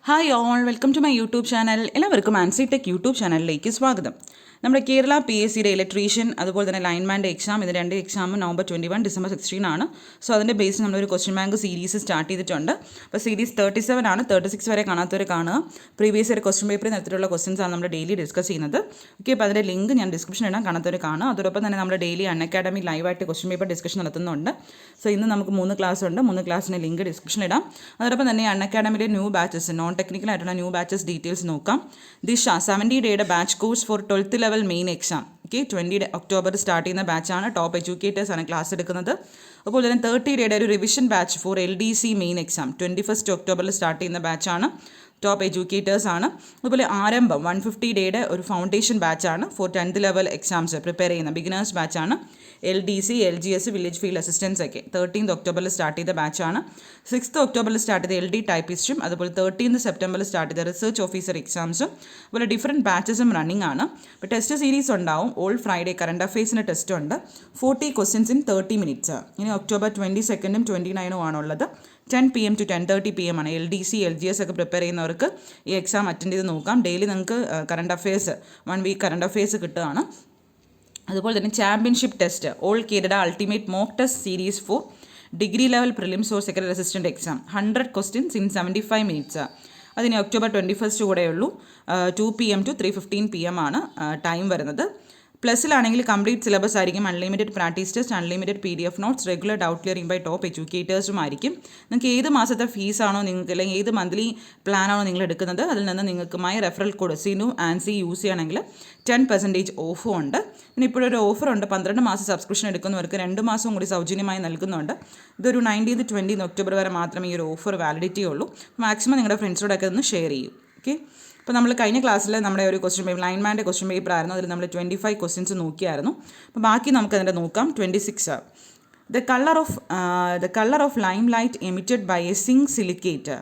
Hi all, welcome to my YouTube channel. എല്ലാവർക്കും Ancy tech YouTube ചാനലിലേക്ക് സ്വാഗതം. നമ്മുടെ കേരള PSCയുടെ ഇലക്ട്രീഷ്യൻ അതുപോലെ തന്നെ ലൈൻമാൻ്റെ എക്സാം, ഇത് രണ്ട് എക്സാമും November 21 December 16 ആണ്. സോ അതിൻ്റെ ബേസിൽ നമ്മളൊരു ക്വസ്റ്റ്യൻ ബാങ്ക് സീരീസ് സ്റ്റാർട്ട് ചെയ്തിട്ടുണ്ട്. അപ്പോൾ സീരീസ് 37 ആണ്. 36 വരെ കാണാത്തവരെ കാണുക. പ്രീവിയസ് ഇയർ ക്വസ്റ്റ്യൻ പേപ്പറിൽ നടത്തിയിട്ടുള്ള ക്വസ്റ്റ്യൻസ് ആണ് നമ്മൾ ഡെയിലി ഡിസ്കസ് ചെയ്യുന്നത്. ഓക്കെ, അപ്പോൾ അതിൻ്റെ ലിങ്ക് ഞാൻ ഡിസ്ക്രിപ്ഷൻ ഇടാൻ കാണാത്തവർ കാണുക. അതോടൊപ്പം തന്നെ നമ്മൾ ഡെയിലി അൺഅക്കാഡമി ലൈവായിട്ട് ക്വസ്റ്റ്യൻ പേപ്പർ ഡിസ്കഷൻ നടത്തുന്നുണ്ട്. സോ ഇന്ന് നമുക്ക് 3 ക്ലാസ് ഉണ്ട്. 3 ക്ലാസ്സിൻ്റെ ലിങ്ക് ഡിസ്ക്രിപ്ഷൻ ഇടാം. അതോടൊപ്പം തന്നെ അൺഅക്കാഡമിയിലെ ന്യൂ ബാച്ചസ്, നോൺ ടെക്നിക്കൽ ആയിട്ടുള്ള ന്യൂ ബാച്ചസ് ഡീറ്റെയിൽസ് നോക്കാം. ദിശ 70 ഡേയുടെ batch course for 12th level main exam. Okay, 20 October start ചെയ്യുന്ന ബാച്ചാണ്. ടോപ്പ് എഡ്യൂക്കേറ്റേഴ്സ് ആണ് ക്ലാസ് എടുക്കുന്നത്. അതുപോലെ തന്നെ 30 ഡേയുടെ ഒരു revision batch four LDC main exam 21 ഒക്ടോബറിൽ സ്റ്റാർട്ട് ചെയ്യുന്ന ബാച്ചാണ്. ടോപ്പ് എഡ്യൂക്കേറ്റേഴ്സ് ആണ്. അതുപോലെ ആരംഭം 150 ഡേയുടെ ഒരു ഫൗണ്ടേഷൻ ബാച്ചാണ് for 10th level exams prepare ചെയ്യുന്ന ബിഗിനേഴ്സ് ബാച്ചാണ്. LDC, LGS, village field assistants ഒക്കെ 13th ഒക്ടോബറിൽ സ്റ്റാർട്ട് ചെയ്ത ബാച്ചാണ്. 6th ഒക്ടോബറിൽ സ്റ്റാർട്ട് ചെയ്ത LD ടൈപ്പിസ്റ്റും അതുപോലെ 13th സെപ്റ്റംബറിൽ സ്റ്റാർട്ട് ചെയ്ത റിസർച്ച് ഓഫീസർ എക്സാംസും അതുപോലെ ഡിഫറെൻറ്റ് ബാച്ചസും റണ്ണിംഗ് ആണ്. ഇപ്പോൾ ടെസ്റ്റ് സീരീസ് ഉണ്ടാവും. ഓൾ ഫ്രൈഡേ കറണ്ട് അഫയേഴ്സിൻ്റെ ടെസ്റ്റ് ഉണ്ട്. 40 ക്വസ്റ്റ്യൻസ് ഇൻ 30 minutes. ഇനി October 22nd 29 ആണുള്ളത്. 10 PM to 10:30 PM ആണ്. LDC, LGS ഒക്കെ പ്രിപ്പയർ ചെയ്യുന്നവർക്ക് ഈ എക്സാം അറ്റൻഡ് ചെയ്ത് നോക്കാം. ഡെയിലി നിങ്ങൾക്ക് current affairs 1 week current affairs കിട്ടുകയാണ്. അതുപോലെ തന്നെ championship test all Kerala ultimate mock test series for degree level prelims or secretary assistant exam 100 questions in 75 minutes. അതിന് October 21 കൂടെ ഉള്ളൂ. 2 PM to 3:15 PM ആണ് ടൈം വരുന്നത്. പ്ലസ്സിലാണെങ്കിൽ കംപ്ലീറ്റ് സിലബസ് ആയിരിക്കും. Unlimited practice test, unlimited PDF notes, regular doubt clearing by top എഡ്യൂക്കേറ്റേഴ്സും ആയിരിക്കും. നിങ്ങൾക്ക് ഏത് മാസത്തെ ഫീസാണോ നിങ്ങൾക്ക്, അല്ലെങ്കിൽ ഏത് മന്ത്ലി പ്ലാനാണോ നിങ്ങൾ എടുക്കുന്നത്, അതിൽ നിന്ന് നിങ്ങൾക്ക് my referral code Sinu Ancy use ചെയ്യുകയാണെങ്കിൽ 10% ഓഫും ഉണ്ട്. പിന്നെ ഇപ്പോഴൊരു ഓഫറുണ്ട്. 12 മാസം സബ്സ്ക്രിപ്ഷൻ എടുക്കുന്നവർക്ക് 2 മാസവും കൂടി സൗജന്യമായി നൽകുന്നുണ്ട്. ഇതൊരു 19th 20th ഒക്ടോബർ വരെ മാത്രമേ ഈ ഒരു ഓഫർ വാലിഡിറ്റി ഉള്ളൂ. മാക്സിമം നിങ്ങളുടെ ഫ്രണ്ട്സോടൊക്കെ ഒന്ന് ഷെയർ ചെയ്യും. ഓക്കെ, അപ്പോൾ നമ്മൾ കഴിഞ്ഞ ക്ലാസ്സിൽ നമ്മുടെ ഒരു ക്വസ്റ്റ്യൻ പേപ്പർ ലൈൻമാൻ്റെ ക്വസ്റ്റ്യൻ പേപ്പർ ആയിരുന്നു. അതിൽ നമ്മൾ 25 ക്വസ്റ്റ്യൻസ് നോക്കിയായിരുന്നു. അപ്പോൾ ബാക്കി നമുക്കതിൻ്റെ നോക്കാം. 26 the colour of lime light emitted by a zinc silicate.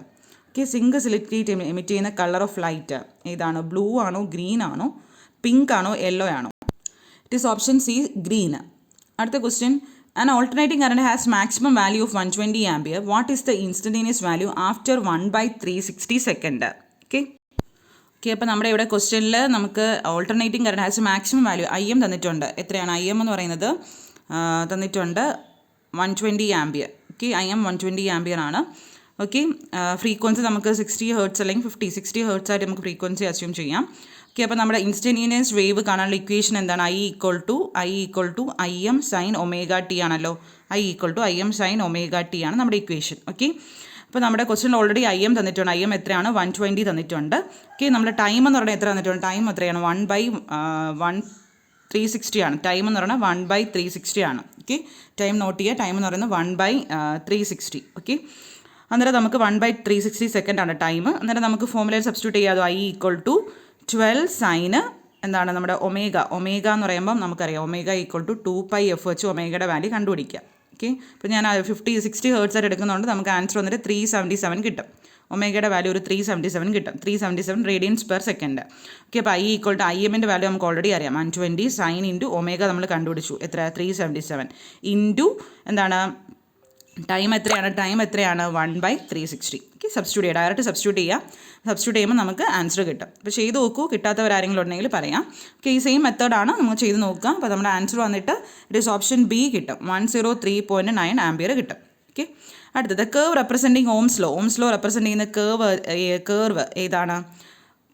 Okay, zinc silicate emit ചെയ്യുന്ന കളർ ഓഫ് ലൈറ്റ് ഏതാണ്? ബ്ലൂ ആണോ, ഗ്രീൻ ആണോ, പിങ്ക് ആണോ, യെല്ലോ ആണോ? It is option C, green. അടുത്ത question, an alternating current has maximum value of 120 ampere. What is the instantaneous value after 1/360 second? Okay, അപ്പോൾ നമ്മുടെ ഇവിടെ ക്വസ്റ്റ്യനിൽ നമുക്ക് alternating current has maximum value IM തന്നിട്ടുണ്ട്. എത്രയാണ് IM എന്ന് പറയുന്നത്? തന്നിട്ടുണ്ട് 120 ആംപിയർ. ഓക്കെ, IM 120 ആംപിയർ ആണ്. ഓക്കെ, ഫ്രീക്വൻസി നമുക്ക് 60 ഹെർട്സ് അല്ലെങ്കിൽ 60 ഹെർട്സ് ആയിട്ട് നമുക്ക് ഫ്രീക്വൻസി അസ്യൂം ചെയ്യാം. ഓക്കെ, അപ്പോൾ നമ്മുടെ ഇൻസ്റ്റന്റേനിയസ് വേവ് കാണാനുള്ള ഇക്വേഷൻ എന്താണ്? I = IM sin ωt ആണല്ലോ. I = IM sin ωt ആണ് നമ്മുടെ ഇക്വേഷൻ. ഓക്കെ, അപ്പോൾ നമ്മുടെ ക്വസ്റ്റ്യൻ ഓൾറെഡി IM തന്നിട്ടുണ്ട്. IM എത്രയാണ്? 120 തന്നിട്ടുണ്ട്. ഓക്കെ, നമ്മുടെ ടൈം എന്ന് പറയുന്നത് എത്ര തന്നിട്ടുണ്ട്? ടൈം എത്രയാണ്? 1/360 ആണ്. ടൈം എന്ന് പറയുന്നത് 1/360 ആണ്. ഓക്കെ, ടൈം നോട്ട് ചെയ്യുക. ടൈം എന്ന് പറയുന്നത് 1/360. ഓക്കെ, അന്നേരം നമുക്ക് 1/360 സെക്കൻഡ് ആണ് ടൈം. അന്നേരം നമുക്ക് ഫോർമുലയിൽ സബ്സ്റ്റിറ്റ്യൂട്ട് ചെയ്യാതെ I = 12 sin എന്താണ് നമ്മുടെ ഒമേഗ എന്ന് പറയുമ്പം നമുക്കറിയാം ω = 2πf വെച്ച് ഒമേഗയുടെ വാല്യൂ കണ്ടുപിടിക്കുക. ഓക്കെ, ഇപ്പോൾ ഞാൻ 60 ഹെർട്സ് ആയിട്ട് എടുക്കുന്നതുകൊണ്ട് നമുക്ക് ആൻസർ വന്നിട്ട് 377 കിട്ടും. ഒമേഗയുടെ വാല്യൂ ഒരു 377 കിട്ടും. 377 റേഡിയൻസ് പെർ സെക്കൻഡ്. ഓക്കെ, അപ്പോൾ I = IMൻ്റെ വാല്യൂ നമുക്ക് ഓൾറെഡി അറിയാം. 120 സൈൻ ഇൻറ്റു ഒമേഗ നമ്മൾ കണ്ടുപിടിച്ചു. എത്ര? 377 ഇൻറ്റു എന്താണ് ടൈം എത്രയാണ്? ടൈം എത്രയാണ്? 1/360. ഓക്കെ, സബ്സ്റ്റിറ്റ്യൂട്ട് ചെയ്യുക. ഡയറക്റ്റ് സബ്സ്റ്റിറ്റ്യൂട്ട് ചെയ്യുമ്പോൾ നമുക്ക് ആൻസർ കിട്ടും. അപ്പോൾ ചെയ്ത് നോക്കൂ. കിട്ടാത്തവരാരെങ്കിലും ഉണ്ടെങ്കിൽ പറയാം. ഓക്കെ, ഈ സെയിം മെത്തേഡാണ് നമ്മൾ ചെയ്ത് നോക്കുക. അപ്പോൾ നമ്മുടെ ആൻസർ വന്നിട്ട് ഇറ്റ് ഈസ് ഓപ്ഷൻ B കിട്ടും. 103.9 ആംപിയർ കിട്ടും. ഓക്കെ, അടുത്തത് curve representing Ohm's law represent ചെയ്യുന്ന കേർവ് ഏതാണ്?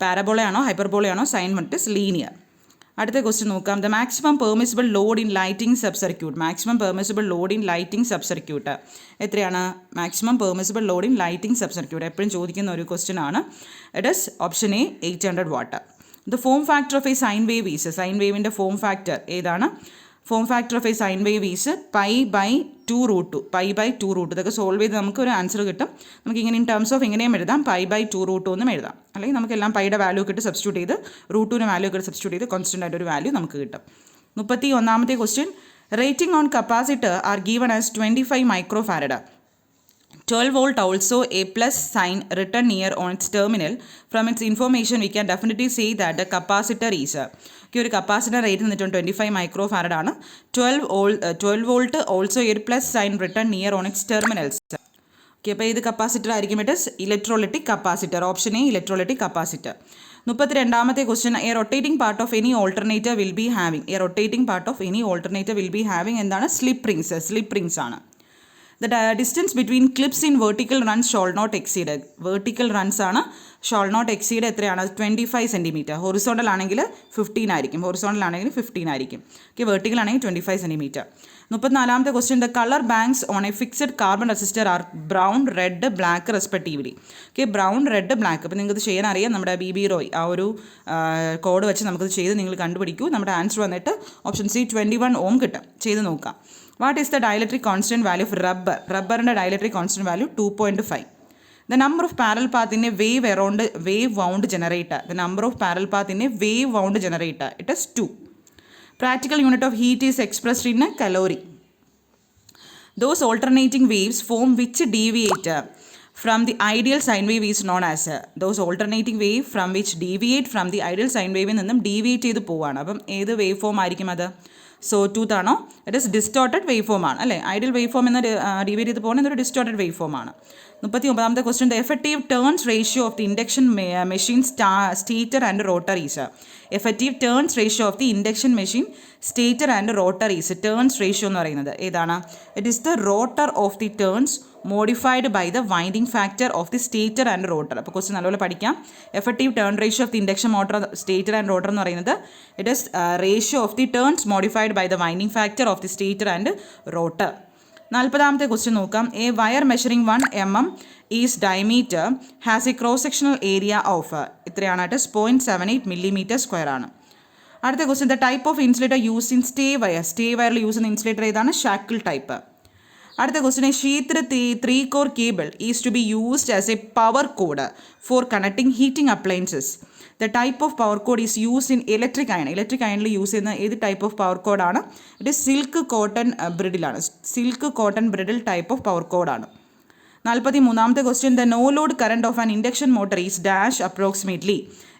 പാരബോളയാണോ, ഹൈപ്പർബോളയാണോ, സൈൻ വെർട്ടിസ്, ലീനിയർ? അടുത്ത ക്വസ്റ്റ്യൻ നോക്കാം. The maximum permissible load in lighting sub circuit എത്രയാണ്? Maximum permissible load in lighting sub circuit എപ്പോഴും ചോദിക്കുന്ന ഒരു ക്വസ്റ്റ്യൻ ആണ്. It is option A, 800 watt. The form factor of a sine വേവിൻ്റെ ഫോം ഫാക്ടർ ഏതാണ്? Form factor of a sine wave is π/2√2. ഇതൊക്കെ solve ചെയ്ത് നമുക്ക് ഒരു ആൻസർ കിട്ടും. നമുക്ക് ഇങ്ങനെ ഇൻ ടേംസ് ഓഫ് ഇങ്ങനെയും എഴുതാം, π/2√2 എന്നും എഴുതാം. അല്ലെങ്കിൽ നമുക്കെല്ലാം പൈയുടെ വാല്യൂ ഒക്കെ ഇട്ട് സബ്സ്റ്റിറ്റ്യൂട്ട് ചെയ്ത് √2ന് വാല്യൂ ഒക്കെ സബ്സ്റ്റിറ്റ്യൂട്ട് ചെയ്ത് കോൺസ്റ്റൻ്റ് ആയിട്ട് ഒരു വാല്യൂ നമുക്ക് കിട്ടും. 31ാമത്തെ question, rating on capacitor are given as 25 microfarad. 12 volt also a plus sign written near on its terminal. From its information we can definitely say that the capacitor is ഒരു capacitor rate തന്നിട്ടുണ്ട് 25 microfarad ആണ്. 12 volt also a plus sign written near on its terminals. Okay, അപ്പോൾ ഏത് capacitor ആയിരിക്കും? It is electrolytic capacitor. Option A electrolytic capacitor. 32ാമത്തെ question, a rotating part of any alternator will be having. A rotating part of any alternator will be having എന്താണ്? Slip rings. Slip rings ആണ്. The distance between clips in vertical runs shall not exceed. Vertical runs ആണ്, shall not exceed എത്രയാണ്? 25 centimetre. Horizontal ആണെങ്കിൽ 15 ആയിരിക്കും. Horizontal ആണെങ്കിൽ 15 ആയിരിക്കും. Okay, vertical ആണെങ്കിൽ 25 centimetre. 34ാമത്തെ question, the colour bands on a fixed carbon resistor are brown, red, black respectively. Okay, brown, red, black. അപ്പോൾ നിങ്ങൾക്ക് ചെയ്യാൻ അറിയാം, നമ്മുടെ BB റോയ് ആ ഒരു കോഡ് വെച്ച് നമുക്കത് ചെയ്ത് നിങ്ങൾ കണ്ടുപിടിക്കൂ. നമ്മുടെ ആൻസർ വന്നിട്ട് ഓപ്ഷൻ സി 21 ഓം കിട്ടും. ചെയ്ത് നോക്കാം. What is the dielectric constant value of rubber? റബ്ബറിൻ്റെ dielectric constant value 2.5. The number of parallel path in a wave around wave wound generator. The number of parallel path in a wave wound generator. It is 2. Practical unit of heat is expressed in a calorie. Those alternating waves form which deviate from the ideal sine wave is known as. Those alternating wave from which deviate from the ideal sine wave നിന്നും deviate ചെയ്ത് പോവാണ്. അപ്പം ഏത് wave form ആയിരിക്കും അത്? Sawtooth ആണോ? It is distorted waveform ആണ് അല്ലേ? ഐഡിയൽ വേവ് ഫോം എന്ന് ഡിവൈഡ് ചെയ്ത് പോകുന്ന ഒരു ഡിസ്റ്റോർട്ടഡ് വേവ് ഫോം ആണ്. 39ാമത്തെ question, the effective turns ratio of the induction machine stator and rotor is. Effective turns ratio of the induction machine stator and rotor is. Turns ratio എന്ന് പറയുന്നത് ഏതാണ്? It is the rotor of the turns modified by the winding factor of the stator and rotor. അപ്പോൾ question നല്ലപോലെ പഠിക്കാം. Effective turn ratio of the induction motor stator and rotor എന്ന് പറയുന്നത് it is ratio of the turns modified by the winding factor of the stator and rotor. 40ാമത്തെ question നോക്കാം. A wire measuring 1 mm is diameter has a cross sectional area of ഇത്രയാണ്. It is 0.78 mm² ആണ്. അടുത്ത question, the type of insulator use in stay wire. Stay വയറിൽ use ചെയ്യുന്ന insulator ഏതാണ്? Shackle type. അടുത്ത question, sheath 3-core cable is to be used as a power cord for connecting heating appliances. The type of power cord is use in electric iron. Electric അയണിൽ use ചെയ്യുന്ന ഏത് type of power കോഡാണ്? It is silk cotton ബ്രിഡിലാണ്. Silk cotton braided type of power കോഡാണ്. 43ാമത്തെ question, the no load current of an induction motor is dash approximately.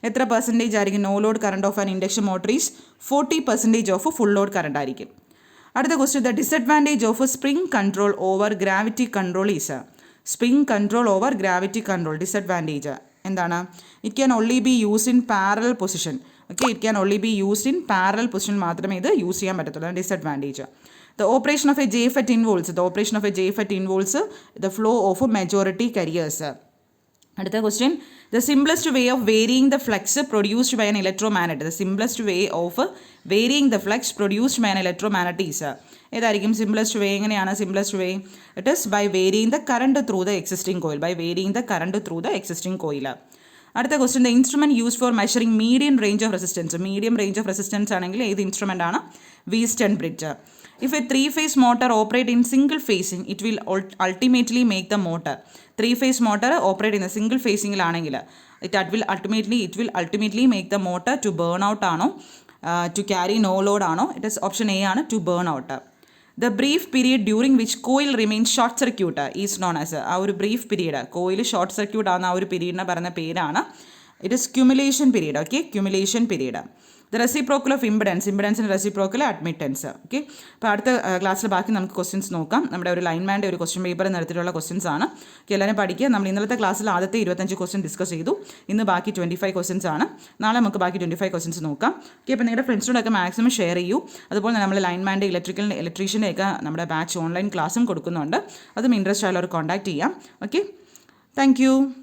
എത്ര percentage ആയിരിക്കും no load current of an induction motor is? 40% of full load current ആയിരിക്കും. അടുത്ത question, the disadvantage of spring control over gravity control is. Spring control over gravity control disadvantage എന്താണ്? It can only be use in parallel position. Okay, it can only be used in parallel position മാത്രമേ ഇത് use ചെയ്യാൻ പറ്റത്തുള്ളൂ. Disadvantage. The operation of a JFET involves. The operation of a JFET involves the flow of majority careers. അടുത്ത question, the simplest way of varying the flux produced by an electromagnet. The simplest way of varying the flux produced by an electromagnet is. ഏതായിരിക്കും simplest way? എങ്ങനെയാണ് simplest way? It is by varying the current through the existing coil. By varying the current through the existing coil. അടുത്ത question, the instrument use for measuring medium range of resistance. Medium range of resistance ആണെങ്കിൽ ഏത് instrument ആണ്? വീസ്റ്റൺ bridge. If A 3-phase motor operate in single phasing, it will ultimately make the motor. 3-phase motor operate in a single phasing ആണെങ്കിൽ it will ultimately make the motor to burn out ആണോ, to carry no load ആണോ? It is option A ആണ്, to burn out. The brief period during which coil remains short circuit is known as. ആ ഒരു brief period coil short circuit ആവുന്ന ആ ഒരു പീരീഡിനെ പറയുന്ന പേരാണ് it is cumulation period. Okay, cumulation period. The reciprocal of impedance. ഇമ്പിഡൻസിൻ്റെ reciprocal admittance. Okay, അപ്പോൾ അടുത്ത ക്ലാസ്സിൽ ബാക്കി നമുക്ക് ക്വസ്റ്റ്യൻസ് നോക്കാം. നമ്മുടെ ഒരു ലൈൻമാൻ്റെ ഒരു ക്വസ്റ്റ്യൻ പേപ്പർ നടത്തിയിട്ടുള്ള ക്വസ്റ്റ്യൻസ് ആണ്. ഓക്കെ, എല്ലാവരും പഠിക്കുക. നമ്മൾ ഇന്നലത്തെ ക്ലാസ്സിൽ ആദ്യത്തെ 25 ക്വസ്റ്റ്യൻ ഡിസ്കസ് ചെയ്തു. ഇന്ന് ബാക്കി 25 ക്വസ്റ്റ്യൻസ് ആണ്. നാളെ നമുക്ക് ബാക്കി 25 ക്വസ്റ്റ്യൻസ് നോക്കാം. ഓക്കെ, അപ്പോൾ നിങ്ങളുടെ ഫ്രണ്ട്സിനോടൊക്കെ മാക്സിമം ഷെയർ ചെയ്യൂ. അതുപോലെ നമ്മൾ ലൈൻമാൻ്റെ ഇലക്ട്രീഷ്യൻ്റെ ഒക്കെ നമ്മുടെ ബാച്ച് ഓൺലൈൻ ക്ലാസ്സും കൊടുക്കുന്നുണ്ട്. അതും ഇൻട്രസ്റ്റ് ആയുള്ളവർ കോൺടാക്ട് ചെയ്യാം. Okay, thank you.